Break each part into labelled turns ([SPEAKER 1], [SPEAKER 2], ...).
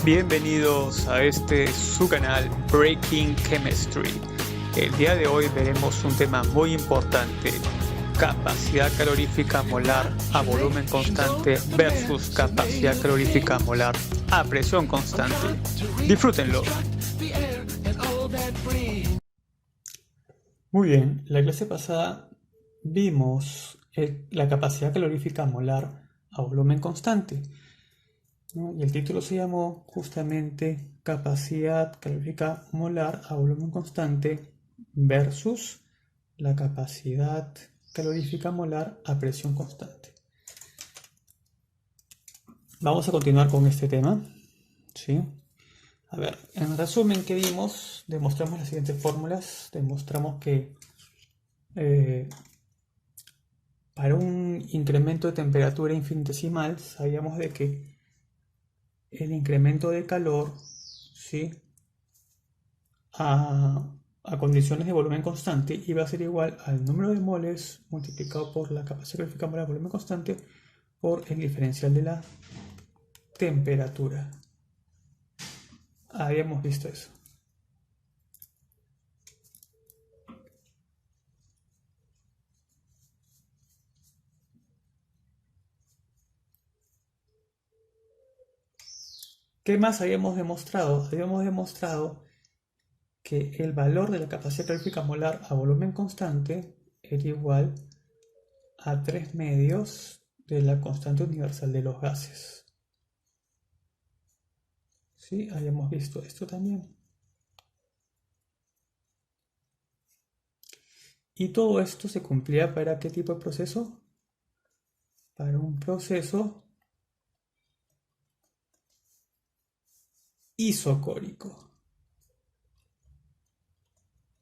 [SPEAKER 1] Bienvenidos a su canal Breaking Chemistry. El día de hoy veremos un tema muy importante: capacidad calorífica molar a volumen constante versus capacidad calorífica molar a presión constante. Disfrútenlo. Muy bien, la clase pasada vimos la capacidad calorífica molar a volumen constante, ¿no? Y el título se llamó justamente capacidad calorífica molar a volumen constante versus la capacidad calorífica molar a presión constante. Vamos a continuar con este tema, ¿sí? A ver, en resumen, ¿qué vimos? Demostramos las siguientes fórmulas. Demostramos que para un incremento de temperatura infinitesimal sabíamos de que el incremento de calor, ¿sí?, a condiciones de volumen constante iba a ser igual al número de moles multiplicado por la capacidad calorífica molar a volumen constante por el diferencial de la temperatura. Habíamos visto eso. ¿Qué más habíamos demostrado? Habíamos demostrado que el valor de la capacidad calorífica molar a volumen constante era igual a 3 medios de la constante universal de los gases. ¿Sí? Habíamos visto esto también. ¿Y todo esto se cumplía para qué tipo de proceso? Para un proceso isocórico.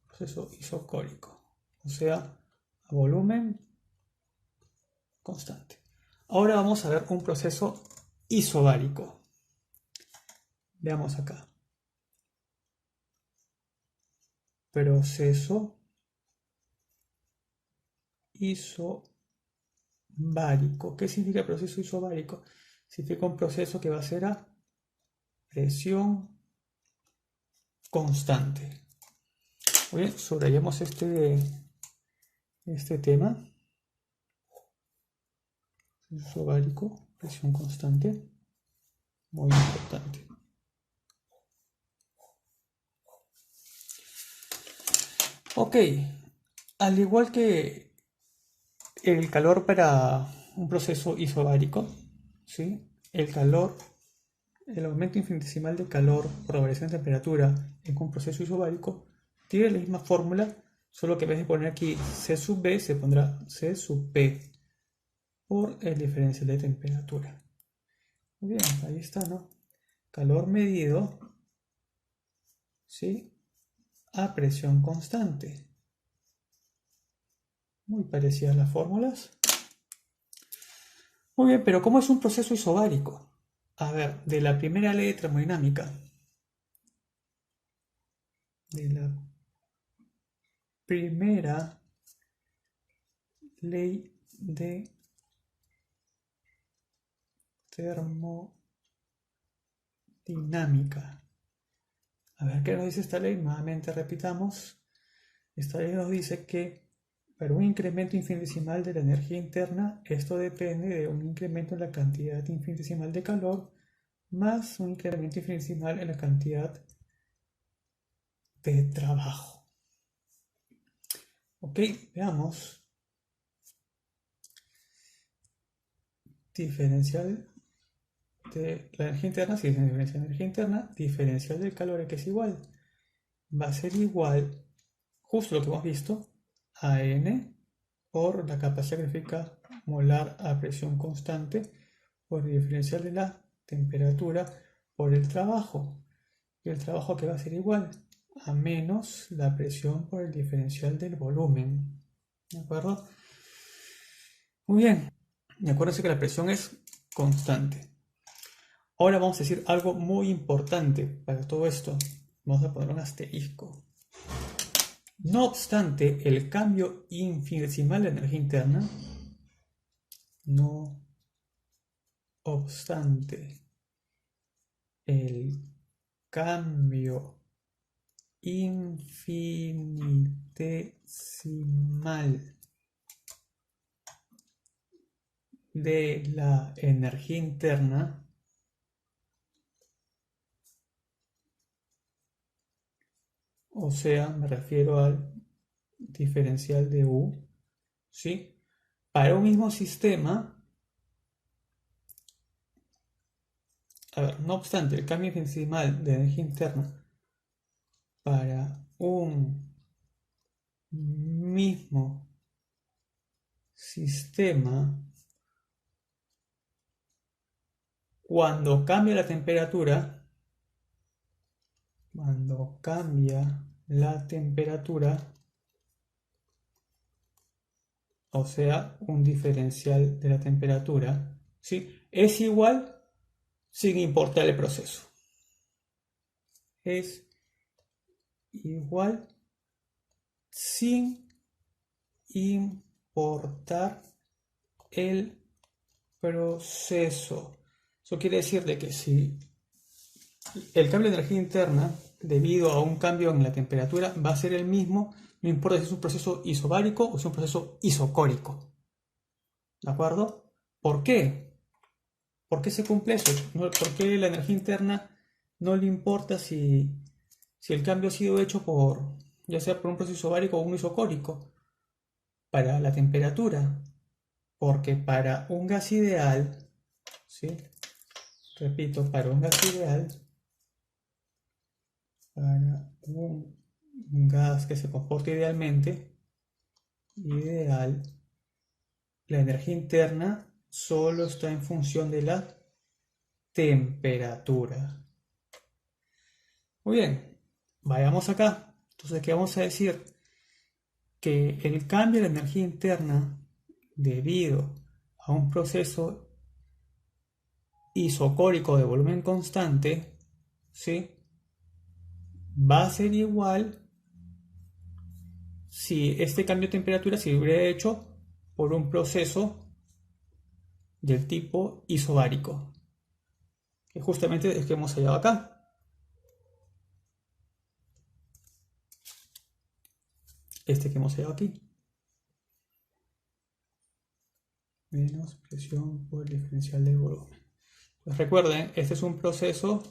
[SPEAKER 1] Proceso isocórico. O sea, a volumen constante. Ahora vamos a ver un proceso isobárico. Veamos acá. Proceso isobárico. ¿Qué significa proceso isobárico? Significa un proceso que va a ser a presión constante. Muy bien, subrayamos este tema. Isobárico, presión constante. Muy importante. Ok, al igual que el calor para un proceso isobárico, ¿sí?, el aumento infinitesimal de calor por la variación de temperatura en un proceso isobárico tiene la misma fórmula, solo que en vez de poner aquí C sub B se pondrá C sub P por el diferencial de temperatura. Muy bien, ahí está, ¿no? Calor medido, ¿sí?, a presión constante. Muy parecidas las fórmulas. Muy bien, pero ¿cómo es un proceso isobárico? A ver, de la primera ley de termodinámica. De la primera ley de termodinámica. A ver, ¿qué nos dice esta ley? Nuevamente repitamos. Esta ley nos dice que para un incremento infinitesimal de la energía interna, esto depende de un incremento en la cantidad infinitesimal de calor más un incremento infinitesimal en la cantidad de trabajo. Ok, veamos. Diferencial de la energía interna, si es una diferencia de energía interna, diferencial del calor, que es igual. Va a ser igual, justo lo que hemos visto, a N por la capacidad calorífica molar a presión constante por el diferencial de la temperatura por el trabajo. Y el trabajo que va a ser igual a menos la presión por el diferencial del volumen. ¿De acuerdo? Muy bien. Y acuérdense que la presión es constante. Ahora vamos a decir algo muy importante para todo esto. Vamos a poner un asterisco. No obstante, el cambio infinitesimal de energía interna, no obstante el cambio infinitesimal de la energía interna o sea, me refiero al diferencial de U, ¿sí? Para un mismo sistema, a ver, no obstante, el cambio infinitesimal de energía interna para un mismo sistema, cuando cambia la temperatura, o sea, un diferencial de la temperatura, ¿sí? Es igual sin importar el proceso. Es igual sin importar el proceso. Eso quiere decir de que si el cambio de energía interna, debido a un cambio en la temperatura, va a ser el mismo, no importa si es un proceso isobárico o si es un proceso isocórico. ¿De acuerdo? ¿Por qué? ¿Por qué se cumple eso? ¿Por qué la energía interna no le importa si el cambio ha sido hecho ya sea por un proceso isobárico o un isocórico? Para la temperatura. Porque para un gas ideal, ¿sí? Repito, para un gas ideal, para un gas que se comporte idealmente, la energía interna solo está en función de la temperatura. Muy bien, vayamos acá. Entonces, ¿qué vamos a decir? Que el cambio de la energía interna debido a un proceso isocórico de volumen constante, ¿sí? Va a ser igual si este cambio de temperatura se hubiera hecho por un proceso del tipo isobárico, que justamente es que hemos hallado acá. Este que hemos hallado aquí. Menos presión por el diferencial del volumen. Pues recuerden, este es un proceso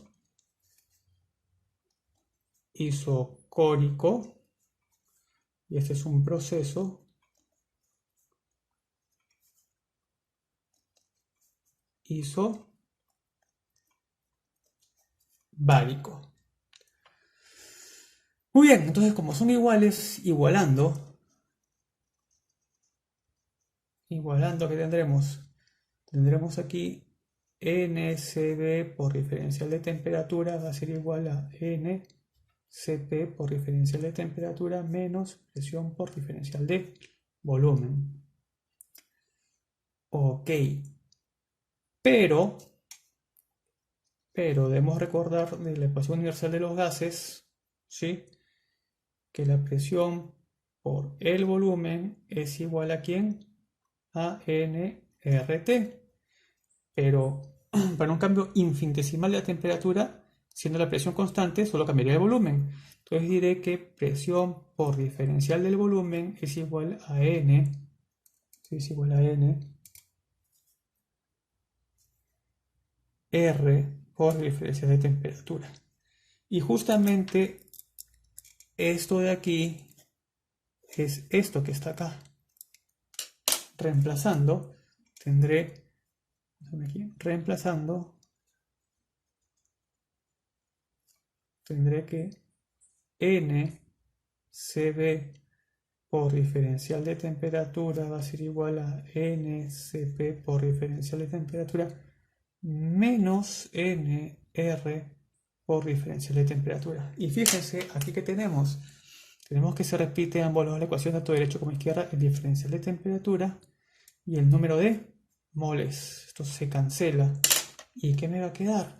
[SPEAKER 1] isocórico y este es un proceso isobárico. Muy bien, entonces como son iguales, igualando, ¿qué tendremos? Tendremos aquí NCB por diferencial de temperatura va a ser igual a NCP por diferencial de temperatura menos presión por diferencial de volumen. Ok, pero debemos recordar de la ecuación universal de los gases, ¿sí? Que la presión por el volumen es igual a ¿quién? A nRT. Pero para un cambio infinitesimal de la temperatura, siendo la presión constante, solo cambiaría el volumen. Entonces diré que presión por diferencial del volumen es igual a N, es igual a N, R por diferencial de temperatura. Y justamente esto de aquí es esto que está acá. Reemplazando, tendré que NCB por diferencial de temperatura va a ser igual a NCP por diferencial de temperatura menos NR por diferencial de temperatura. Y fíjense, aquí que tenemos que se repite ambos lados de la ecuación, tanto derecho como izquierda, el diferencial de temperatura y el número de moles. Esto se cancela. ¿Y qué me va a quedar?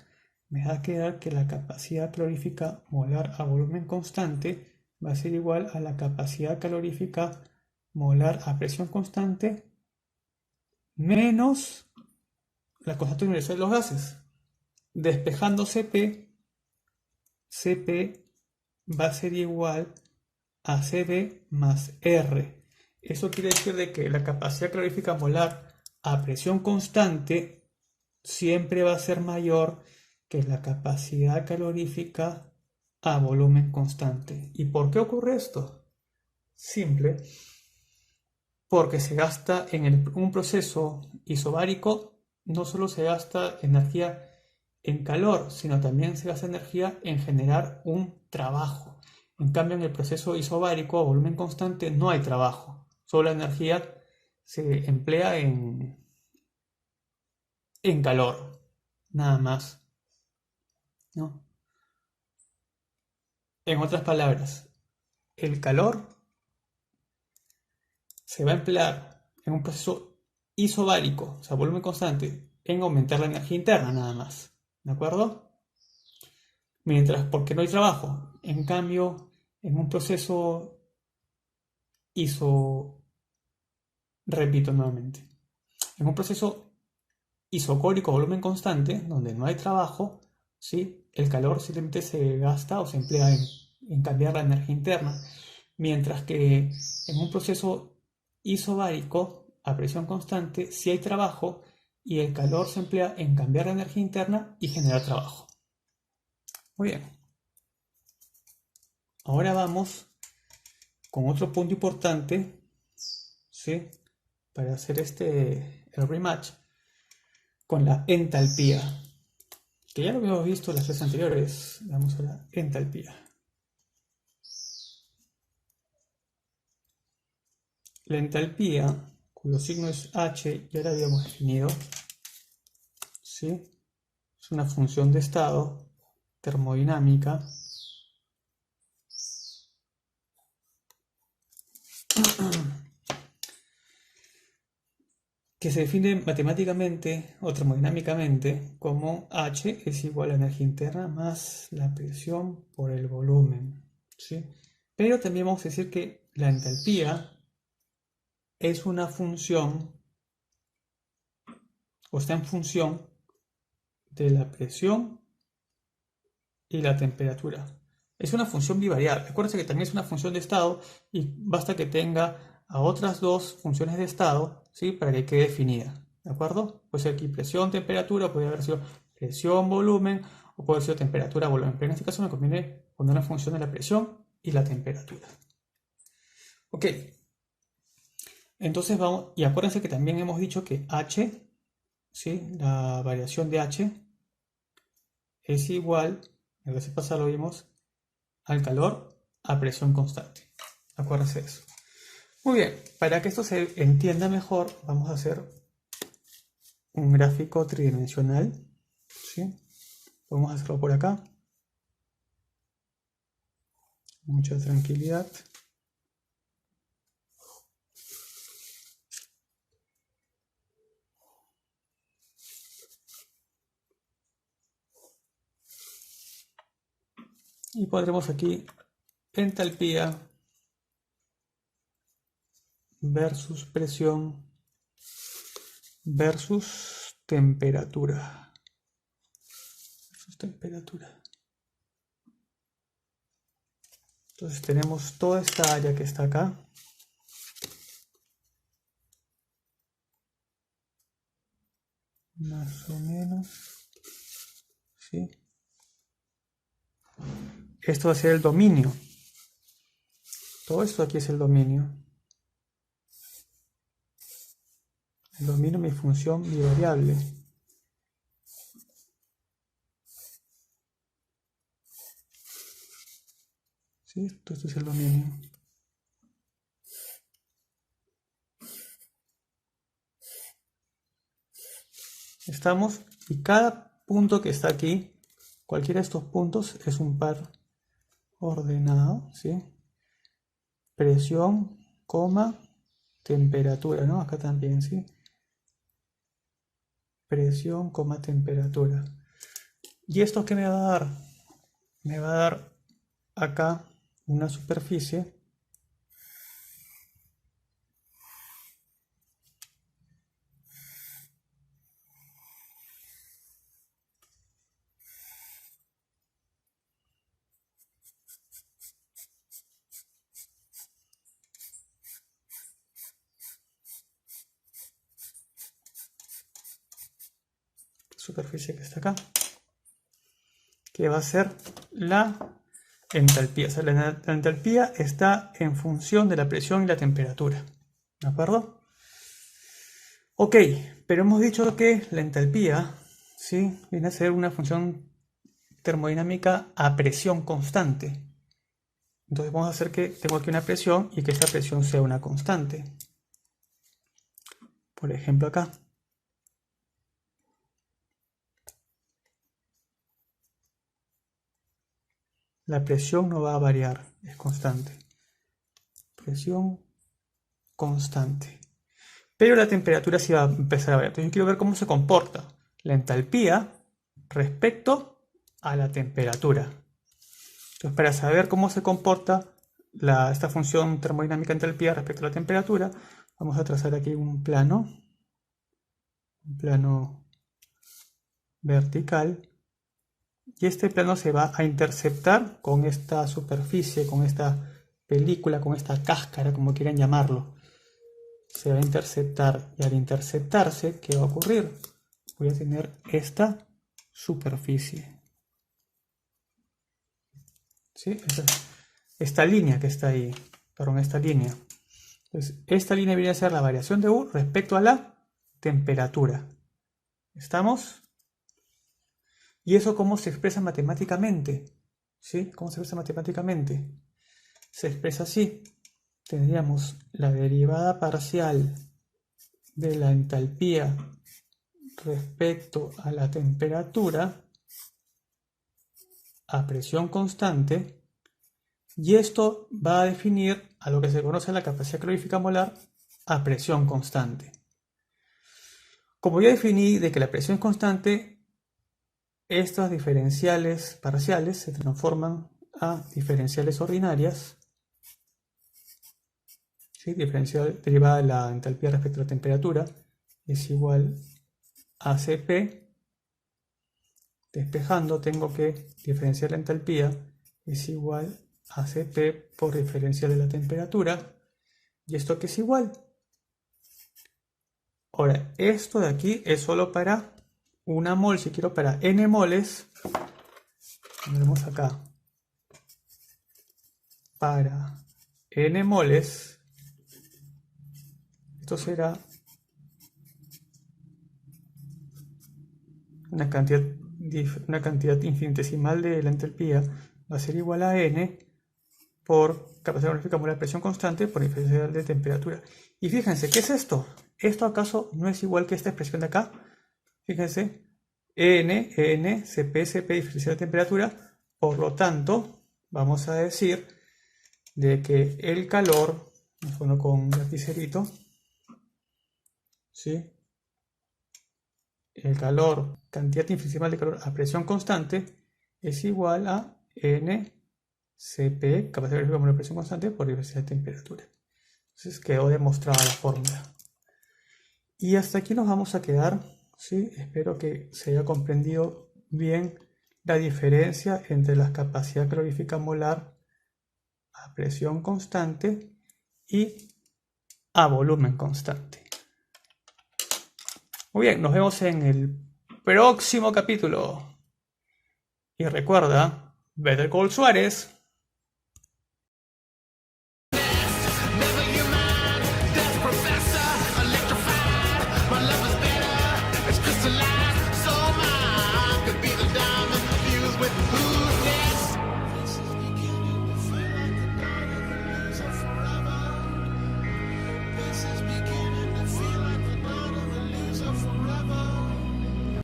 [SPEAKER 1] Me va a quedar que la capacidad calorífica molar a volumen constante va a ser igual a la capacidad calorífica molar a presión constante menos la constante universal de los gases. despejando CP va a ser igual a CB más R. Eso quiere decir de que la capacidad calorífica molar a presión constante siempre va a ser mayor que la capacidad calorífica a volumen constante. ¿Y por qué ocurre esto? Simple, porque se gasta en un proceso isobárico, no solo se gasta energía en calor, sino también se gasta energía en generar un trabajo. En cambio, en el proceso isobárico a volumen constante no hay trabajo, solo la energía se emplea en calor, nada más, ¿no? En otras palabras, el calor se va a emplear en un proceso isobárico, o sea, volumen constante, en aumentar la energía interna nada más, ¿de acuerdo? Mientras, porque no hay trabajo. En cambio, en un proceso iso, repito nuevamente, en un proceso isocórico, volumen constante, donde no hay trabajo, ¿sí? El calor simplemente se gasta o se emplea en cambiar la energía interna. Mientras que en un proceso isobárico a presión constante, sí hay trabajo y el calor se emplea en cambiar la energía interna y generar trabajo. Muy bien. Ahora vamos con otro punto importante, ¿sí? Para hacer el rematch con la entalpía, que ya lo habíamos visto en las clases anteriores. Vamos a la entalpía. La entalpía, cuyo signo es H, ya la habíamos definido, ¿sí? Es una función de estado termodinámica que se define matemáticamente o termodinámicamente como H es igual a energía interna más la presión por el volumen, ¿sí? Pero también vamos a decir que la entalpía es una función o está en función de la presión y la temperatura. Es una función bivariable. Acuérdense que también es una función de estado y basta que tenga a otras dos funciones de estado, ¿sí? Para que quede definida. ¿De acuerdo? Puede ser aquí presión, temperatura, puede haber sido presión, volumen, o puede haber sido temperatura, volumen. Pero en este caso me conviene poner una función de la presión y la temperatura. Ok. Entonces vamos, y acuérdense que también hemos dicho que H, ¿sí? La variación de H es igual, la vez pasada lo vimos, al calor a presión constante. Acuérdense de eso. Muy bien, para que esto se entienda mejor, vamos a hacer un gráfico tridimensional. ¿Sí? Vamos a hacerlo por acá. Mucha tranquilidad. Y pondremos aquí entalpía versus presión versus temperatura. Entonces tenemos toda esta área que está acá. Más o menos. ¿Sí? Esto va a ser el dominio. Todo esto aquí es el dominio. El dominio mi función bivariable. ¿Sí? Esto es el dominio. Estamos, y cada punto que está aquí, cualquiera de estos puntos es un par ordenado, ¿sí? Presión, coma, temperatura, ¿no? Acá también, ¿sí? Presión, coma, temperatura. ¿Y esto qué me va a dar? Me va a dar acá una superficie superficie que está acá, que va a ser la entalpía. O sea, la entalpía está en función de la presión y la temperatura. ¿De acuerdo? Ok, pero hemos dicho que la entalpía, ¿sí?, viene a ser una función termodinámica a presión constante. Entonces vamos a hacer que tengo aquí una presión y que esta presión sea una constante. Por ejemplo acá. La presión no va a variar, es constante. Presión constante. Pero la temperatura sí va a empezar a variar. Entonces yo quiero ver cómo se comporta la entalpía respecto a la temperatura. Entonces, para saber cómo se comporta esta función termodinámica entalpía respecto a la temperatura, vamos a trazar aquí un plano vertical, y este plano se va a interceptar con esta superficie, con esta película, con esta cáscara, como quieran llamarlo. Se va a interceptar, y al interceptarse, ¿qué va a ocurrir? Voy a tener esta superficie. ¿Sí? Esta línea que está ahí, perdón, esta línea. Entonces, esta línea viene a ser la variación de U respecto a la temperatura. ¿Estamos? ¿Y eso cómo se expresa matemáticamente? ¿Sí? ¿Cómo se expresa matemáticamente? Se expresa así. Tendríamos la derivada parcial de la entalpía respecto a la temperatura a presión constante, y esto va a definir a lo que se conoce la capacidad calorífica molar a presión constante. Como ya definí de que la presión es constante, estas diferenciales parciales se transforman a diferenciales ordinarias. ¿Sí? Diferencial derivada de la entalpía respecto a la temperatura es igual a Cp. Despejando, tengo que diferenciar la entalpía es igual a Cp por diferencial de la temperatura. ¿Y esto qué es igual? Ahora, esto de aquí es solo para una mol. Si quiero para n moles, pondremos acá para n moles, esto será una cantidad infinitesimal de la entalpía, va a ser igual a n por capacidad calorífica molar presión constante por diferencial de temperatura. Y fíjense, ¿qué es esto? ¿Esto acaso no es igual que esta expresión de acá? Fíjense, n, Cp, Cp, diferencial de temperatura. Por lo tanto, vamos a decir de que el calor, bueno, con un lapicerito, ¿sí?, el calor, cantidad infinitesimal de calor a presión constante, es igual a n Cp, capacidad calorífica molar presión constante, por diferencial de temperatura. Entonces quedó demostrada la fórmula. Y hasta aquí nos vamos a quedar, ¿sí? Espero que se haya comprendido bien la diferencia entre la capacidad calorífica molar a presión constante y a volumen constante. Muy bien, nos vemos en el próximo capítulo. Y recuerda, Better Call Suárez.